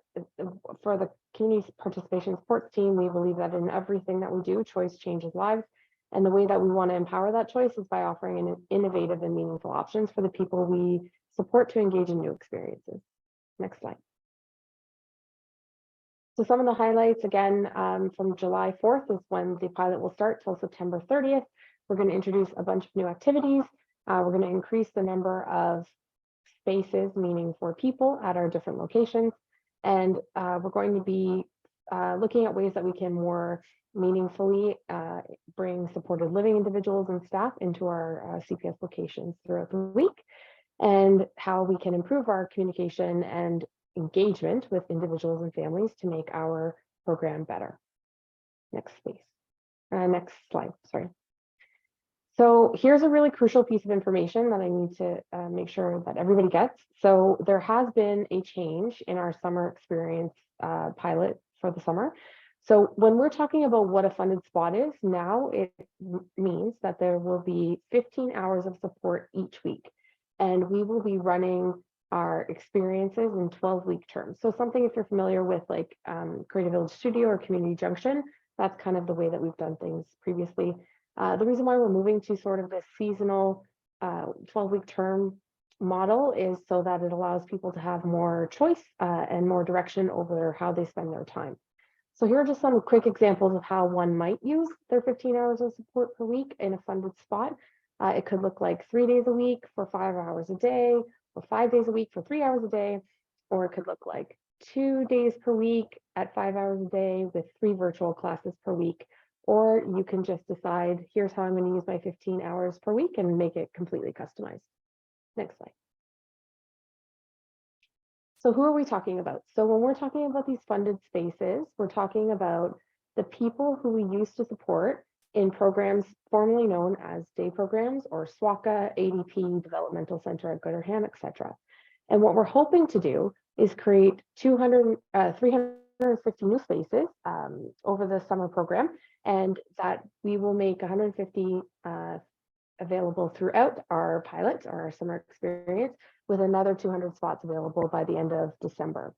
for the community participation supports team, we believe that in everything that we do, choice changes lives. And the way that we want to empower that choice is by offering an innovative and meaningful options for the people we support to engage in new experiences. Next slide. So some of the highlights, again, from July 4th is when the pilot will start till September 30th. We're going to introduce a bunch of new activities. We're going to increase the number of spaces, meaning for people at our different locations. And we're going to be looking at ways that we can more meaningfully bring supported living individuals and staff into our CPS locations throughout the week, and how we can improve our communication and engagement with individuals and families to make our program better. Next slide, sorry. So here's a really crucial piece of information that I need to make sure that everybody gets. So there has been a change in our summer experience pilot for the summer. So when we're talking about what a funded spot is, now it means that there will be 15 hours of support each week. And we will be running our experiences in 12-week terms. So something, if you're familiar with like Creative Village Studio or Community Junction, that's kind of the way that we've done things previously. The reason why we're moving to sort of this seasonal 12-week term model is so that it allows people to have more choice and more direction over how they spend their time. So here are just some quick examples of how one might use their 15 hours of support per week in a funded spot. It could look like 3 days a week for 5 hours a day, or 5 days a week for 3 hours a day, or it could look like 2 days per week at 5 hours a day with 3 virtual classes per week. Or you can just decide, here's how I'm going to use my 15 hours per week and make it completely customized. Next slide. So who are we talking about? So when we're talking about these funded spaces, we're talking about the people who we used to support in programs formerly known as day programs or SWACA, ADP, Developmental Center at Gooderham, etc. And what we're hoping to do is create 350 new spaces over the summer program, and that we will make 150 available throughout our pilot or our summer experience, with another 200 spots available by the end of December.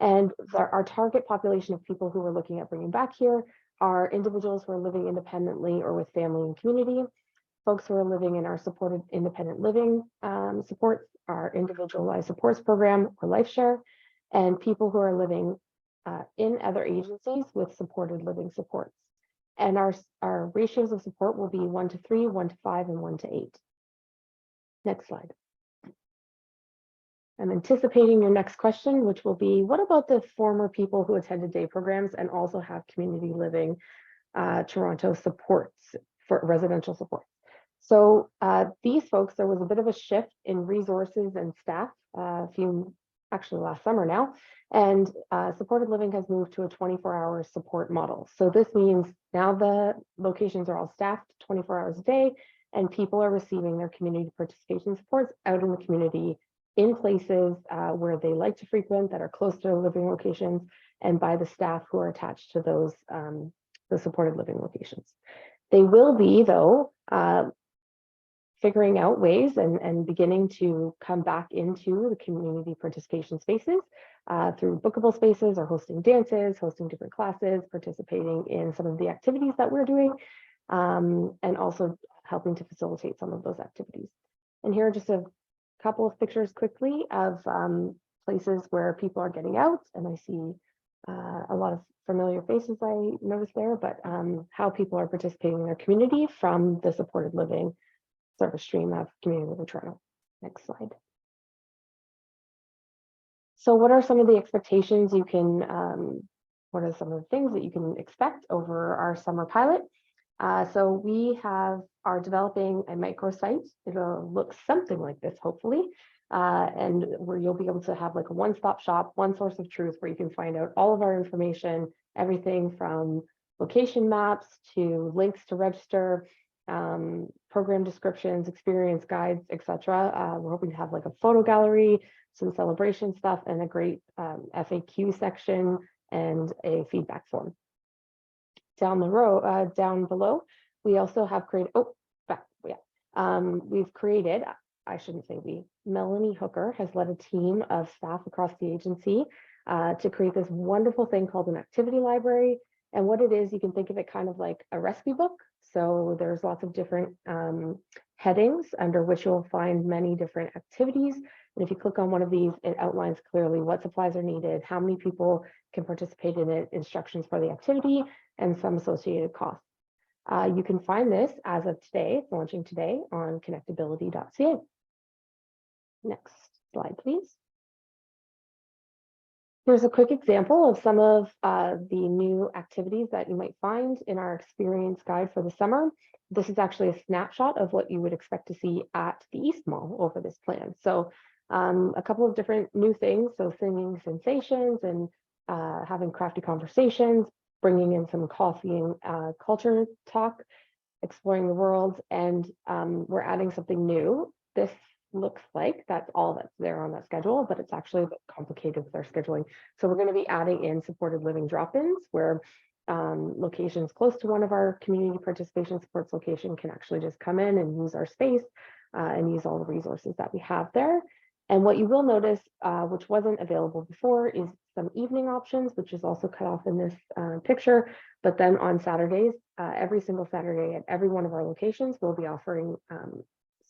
And our target population of people who we're looking at bringing back here are individuals who are living independently or with family and community, folks who are living in our supported independent living supports, our individualized supports program or LifeShare, and people who are living in other agencies with supported living supports. And our ratios of support will be 1 to 3, 1 to 5, and 1 to 8. Next slide. I'm anticipating your next question, which will be, what about the former people who attended day programs and also have community living Toronto supports for residential support? So these folks, there was a bit of a shift in resources and staff actually last summer now, and supported living has moved to a 24-hour support model. So this means now the locations are all staffed 24 hours a day, and people are receiving their community participation supports out in the community in places where they like to frequent that are close to their living locations, and by the staff who are attached to those the supported living locations. They will be, though, figuring out ways and beginning to come back into the community participation spaces through bookable spaces or hosting dances, hosting different classes, participating in some of the activities that we're doing, and also helping to facilitate some of those activities. And here are just a couple of pictures quickly of places where people are getting out, and I see a lot of familiar faces I noticed there, but how people are participating in their community from the supported living service stream of Community Living Toronto. Next slide. So what are some of the expectations you can, what are some of the things that you can expect over our summer pilot? So we are developing a microsite. It'll look something like this, hopefully, and where you'll be able to have like a one-stop shop, one source of truth where you can find out all of our information, everything from location maps to links to register, program descriptions, experience guides, etc. We're hoping to have like a photo gallery, some celebration stuff, and a great FAQ section and a feedback form. Down below, we also have created, we've created, I shouldn't say we, Melanie Hooker has led a team of staff across the agency to create this wonderful thing called an activity library. And what it is, you can think of it kind of like a recipe book. So there's lots of different headings under which you'll find many different activities. And if you click on one of these, it outlines clearly what supplies are needed, how many people can participate in it, instructions for the activity, and some associated costs. You can find this as of today, it's launching today on connectability.ca. Next slide, please. Here's a quick example of some of the new activities that you might find in our experience guide for the summer. This is actually a snapshot of what you would expect to see at the East Mall over this plan. So a couple of different new things. So singing sensations and having crafty conversations, bringing in some coffee and culture talk, exploring the world, and we're adding something new. This looks like that's all that's there on that schedule, but it's actually a bit complicated with our scheduling. So we're going to be adding in supported living drop-ins where locations close to one of our community participation supports location can actually just come in and use our space and use all the resources that we have there. And what you will notice, which wasn't available before, is some evening options, which is also cut off in this picture. But then on Saturdays, every single Saturday at every one of our locations, we'll be offering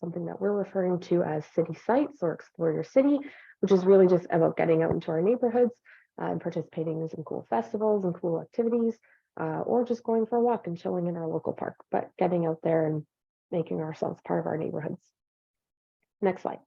something that we're referring to as city sites or explore your city, which is really just about getting out into our neighborhoods and participating in some cool festivals and cool activities, or just going for a walk and chilling in our local park, but getting out there and making ourselves part of our neighborhoods. Next slide.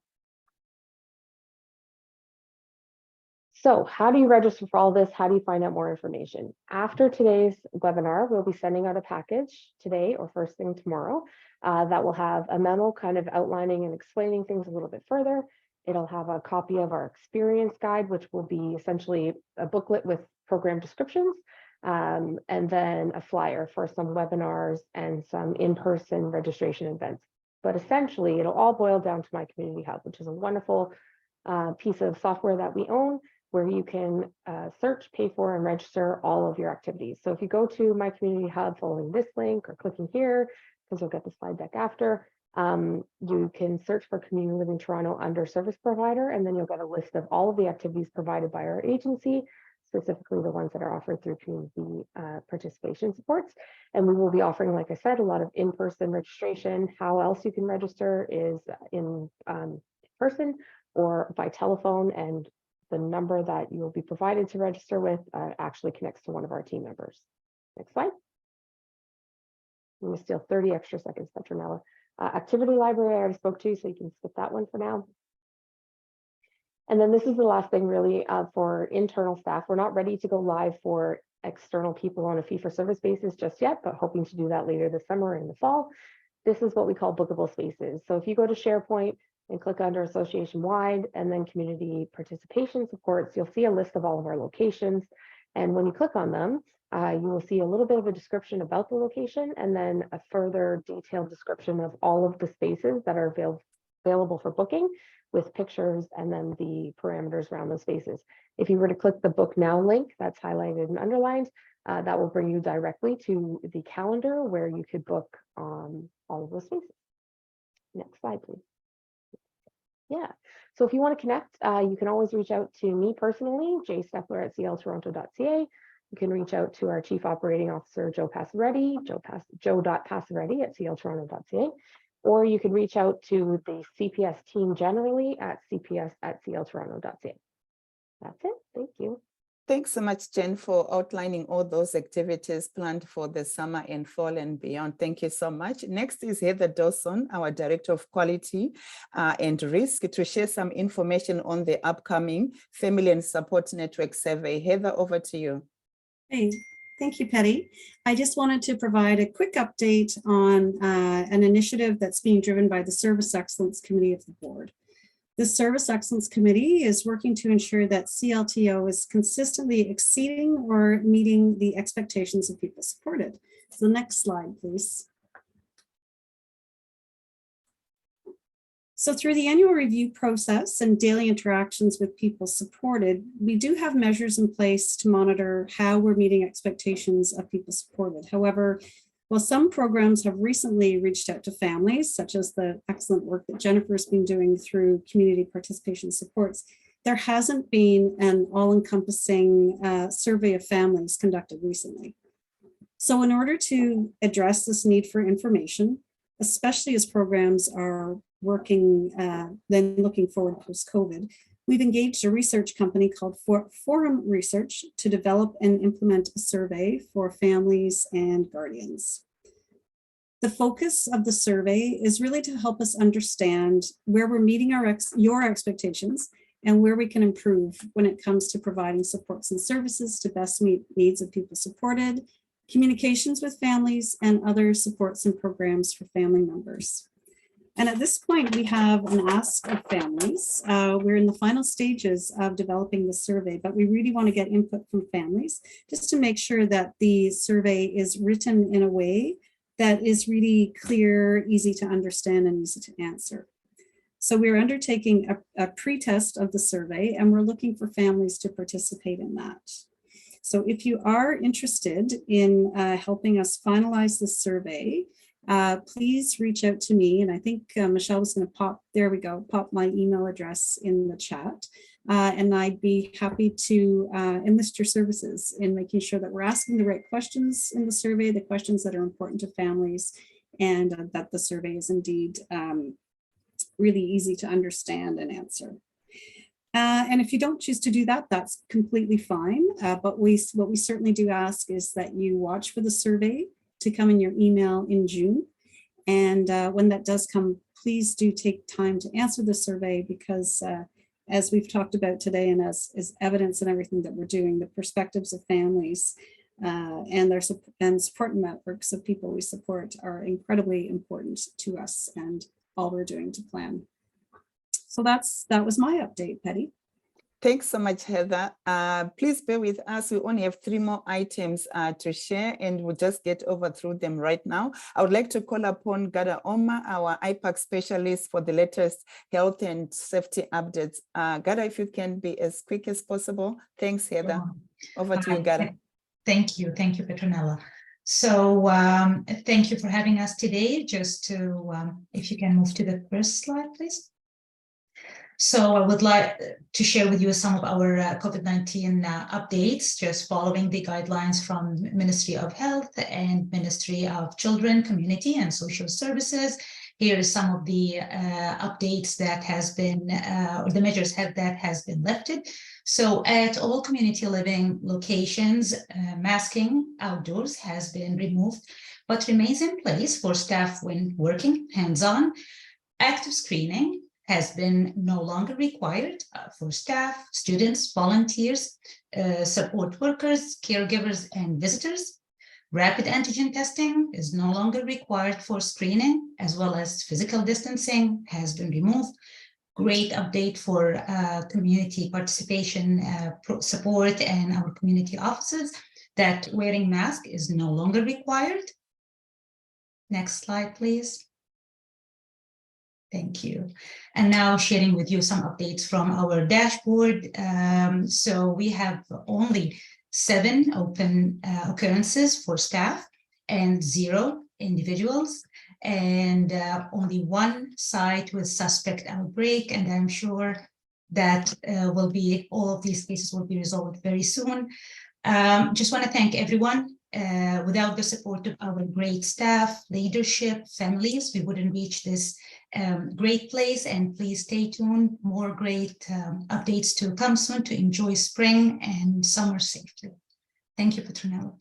So how do you register for all this? How do you find out more information? After today's webinar, we'll be sending out a package today or first thing tomorrow that will have a memo kind of outlining and explaining things a little bit further. It'll have a copy of our experience guide, which will be essentially a booklet with program descriptions, and then a flyer for some webinars and some in-person registration events. But essentially, it'll all boil down to My Community Hub, which is a wonderful piece of software that we own, where you can search, pay for, and register all of your activities. So if you go to My Community Hub following this link or clicking here, because we'll get the slide deck after, you can search for Community Living Toronto under service provider, and then you'll get a list of all of the activities provided by our agency, specifically the ones that are offered through community participation supports. And we will be offering, like I said, a lot of in-person registration. How else you can register is in person or by telephone, and the number that you will be provided to register with actually connects to one of our team members. Next slide. I'm going to steal 30 extra seconds, Petronella. Activity library I already spoke to, so you can skip that one for now. And then this is the last thing really for internal staff. We're not ready to go live for external people on a fee-for-service basis just yet, but hoping to do that later this summer and the fall. This is what we call bookable spaces. So if you go to SharePoint and click under association-wide and then community participation supports, you'll see a list of all of our locations. And when you click on them, you will see a little bit of a description about the location and then a further detailed description of all of the spaces that are available for booking with pictures and then the parameters around those spaces. If you were to click the Book Now link that's highlighted and underlined, that will bring you directly to the calendar where you could book all of those spaces. Next slide, please. Yeah, so if you want to connect, you can always reach out to me personally, jstepler@cltoronto.ca. You can reach out to our Chief Operating Officer, Joe Passaretti, joe.passaretti@cltoronto.ca, or you can reach out to the CPS team generally at cps@cltoronto.ca. That's it. Thank you. Thanks so much, Jen, for outlining all those activities planned for the summer and fall and beyond. Thank you so much. Next is Heather Dawson, our Director of Quality and Risk, to share some information on the upcoming Family and Support Network survey. Heather, over to you. Hey, thank you, Patty. I just wanted to provide a quick update on an initiative that's being driven by the Service Excellence Committee of the Board. The Service Excellence Committee is working to ensure that CLTO is consistently exceeding or meeting the expectations of people supported. So next slide, please. So through the annual review process and daily interactions with people supported, we do have measures in place to monitor how we're meeting expectations of people supported. However, while some programs have recently reached out to families, such as the excellent work that Jennifer's been doing through community participation supports, there hasn't been an all-encompassing survey of families conducted recently. So in order to address this need for information, especially as programs are working, then looking forward post-COVID, we've engaged a research company called Forum Research to develop and implement a survey for families and guardians. The focus of the survey is really to help us understand where we're meeting your expectations and where we can improve when it comes to providing supports and services to best meet needs of people supported, communications with families, and other supports and programs for family members. And at this point, we have an ask of families. We're in the final stages of developing the survey, but we really want to get input from families just to make sure that the survey is written in a way that is really clear, easy to understand, and easy to answer. So we're undertaking a pre-test of the survey, and we're looking for families to participate in that. So if you are interested in helping us finalize the survey, please reach out to me. And I think Michelle was going to pop my email address in the chat. And I'd be happy to enlist your services in making sure that we're asking the right questions in the survey, the questions that are important to families, and that the survey is indeed really easy to understand and answer. And if you don't choose to do that, that's completely fine. But what we certainly do ask is that you watch for the survey to come in your email in June. And when that does come, please do take time to answer the survey, because as we've talked about today, and as evidence in everything that we're doing, the perspectives of families and their support networks of people we support are incredibly important to us and all we're doing to plan. So that was my update, Patty. Thanks so much, Heather. Please bear with us. We only have 3 more items to share, and we'll just get over through them right now. I would like to call upon Gada Oma, our IPAC specialist, for the latest health and safety updates. Gada, if you can be as quick as possible. Thanks, Heather. Over to you, Gada. Thank you, Petronella. So thank you for having us today. Just to, if you can move to the first slide, please. So I would like to share with you some of our COVID-19 updates, just following the guidelines from Ministry of Health and Ministry of Children, Community and Social Services. Here is some of the updates that has been, or the measures that has been lifted. So at all community living locations, masking outdoors has been removed, but remains in place for staff when working hands-on. Active screening has been no longer required for staff, students, volunteers, support workers, caregivers, and visitors. Rapid antigen testing is no longer required for screening, as well as physical distancing has been removed. Great update for community participation support and our community offices, that wearing mask is no longer required. Next slide, please. Thank you. And now sharing with you some updates from our dashboard. So we have only 7 open occurrences for staff and 0 individuals, and only 1 site with suspect outbreak. And I'm sure that all of these cases will be resolved very soon. Just want to thank everyone. Without the support of our great staff, leadership, families, we wouldn't reach this great place. And please stay tuned, more great updates to come soon to enjoy spring and summer safely. Thank you, Petronella.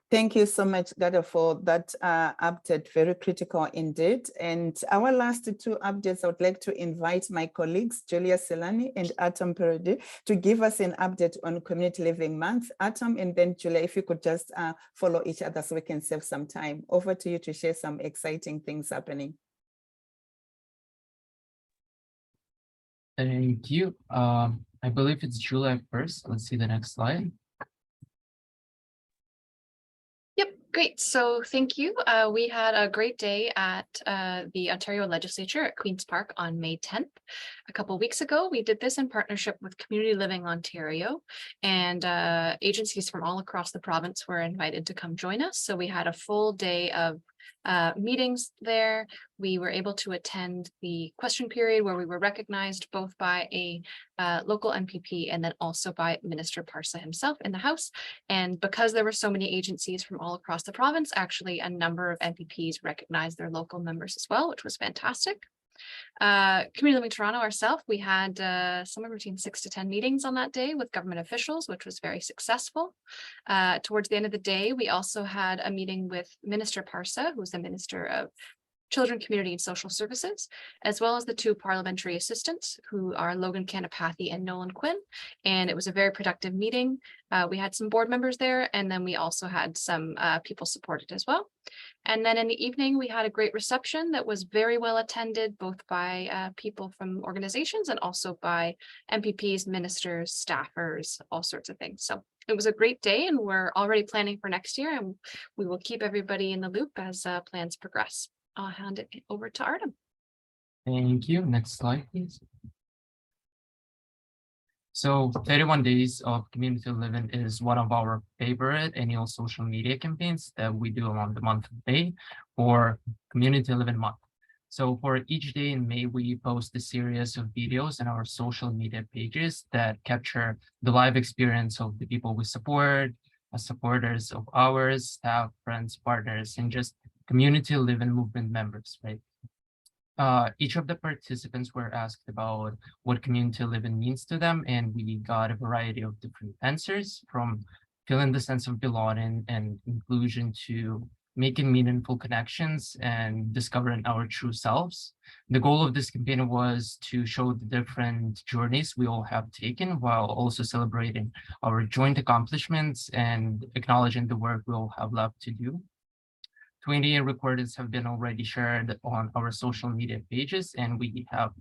Thank you so much, Gada, for that update, very critical indeed. And our last 2 updates, I would like to invite my colleagues, Julia Selani and Atom Peredi, to give us an update on Community Living Month. Atom and then Julia, if you could just follow each other so we can save some time. Over to you to share some exciting things happening. Thank you. I believe it's July 1st. Let's see the next slide. Great. So thank you. We had a great day at the Ontario Legislature at Queen's Park on May 10th. A couple of weeks ago, we did this in partnership with Community Living Ontario, and agencies from all across the province were invited to come join us. So we had a full day of meetings there. We were able to attend the question period where we were recognized both by a local MPP and then also by Minister Parsa himself in the House. And because there were so many agencies from all across the province, actually a number of MPPs recognized their local members as well, which was fantastic. Community Living Toronto ourselves, we had somewhere between 6 to 10 meetings on that day with government officials, which was very successful. Towards the end of the day, we also had a meeting with Minister Parsa, who's the Minister of Children, Community and Social Services, as well as the 2 parliamentary assistants, who are Logan Canapathy and Nolan Quinn. And it was a very productive meeting. We had some board members there, and then we also had some people supported as well. And then in the evening, we had a great reception that was very well attended, both by people from organizations and also by MPPs, ministers, staffers, all sorts of things. So it was a great day, and we're already planning for next year, and we will keep everybody in the loop as plans progress. I'll hand it over to Artem. Thank you. Next slide, please. So 31 Days of Community Living is one of our favorite annual social media campaigns that we do around the month of May for Community Living Month. So for each day in May, we post a series of videos in our social media pages that capture the live experience of the people we support, as supporters of ours, staff, friends, partners, and just community living movement members, right? Each of the participants were asked about what community living means to them, and we got a variety of different answers, from feeling the sense of belonging and inclusion to making meaningful connections and discovering our true selves. The goal of this campaign was to show the different journeys we all have taken, while also celebrating our joint accomplishments and acknowledging the work we all have left to do. 28 recordings have been already shared on our social media pages, and we have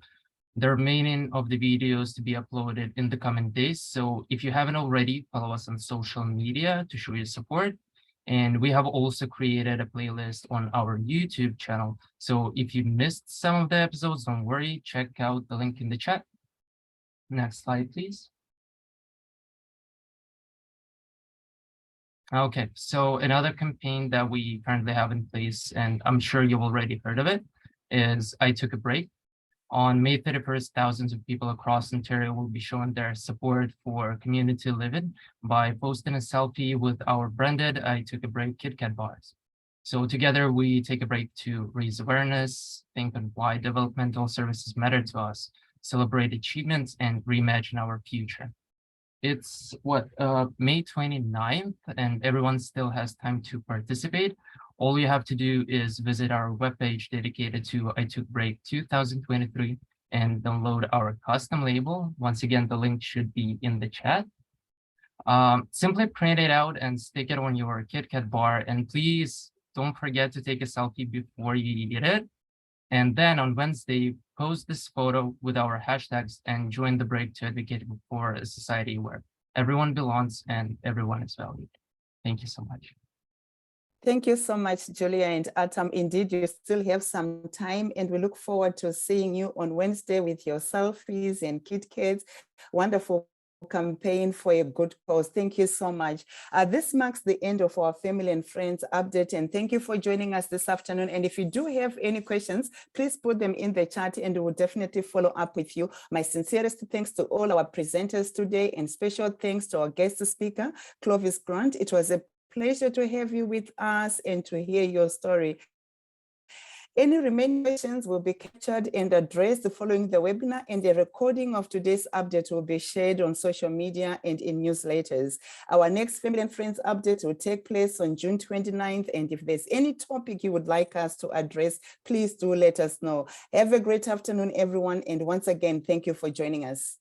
the remaining of the videos to be uploaded in the coming days. So if you haven't already, follow us on social media to show your support. And we have also created a playlist on our YouTube channel. So if you missed some of the episodes, don't worry, check out the link in the chat. Next slide, please. Okay, so another campaign that we currently have in place, and I'm sure you've already heard of it, is I Took a Break. On May 31st, thousands of people across Ontario will be showing their support for community living by posting a selfie with our branded I Took a Break KitKat bars. So together we take a break to raise awareness, think on why developmental services matter to us, celebrate achievements, and reimagine our future. It's May 29th, and everyone still has time to participate. All you have to do is visit our webpage dedicated to I Took Break 2023 and download our custom label. Once again, the link should be in the chat. Simply print it out and stick it on your KitKat bar, and please don't forget to take a selfie before you eat it. And then on Wednesday, post this photo with our hashtags and join the break to advocate for a society where everyone belongs and everyone is valued. Thank you so much. Thank you so much, Julia and Atam. Indeed, you still have some time, and we look forward to seeing you on Wednesday with your selfies and KitKats. Wonderful campaign for a good cause. Thank you so much. This marks the end of our family and friends update, and thank you for joining us this afternoon. And if you do have any questions, please put them in the chat and we'll definitely follow up with you. My sincerest thanks to all our presenters today, and special thanks to our guest speaker, Clovis Grant. It was a pleasure to have you with us and to hear your story. Any remaining questions will be captured and addressed following the webinar, and a recording of today's update will be shared on social media and in newsletters. Our next Family and Friends update will take place on June 29th, and if there's any topic you would like us to address, please do let us know. Have a great afternoon, everyone, and once again, thank you for joining us.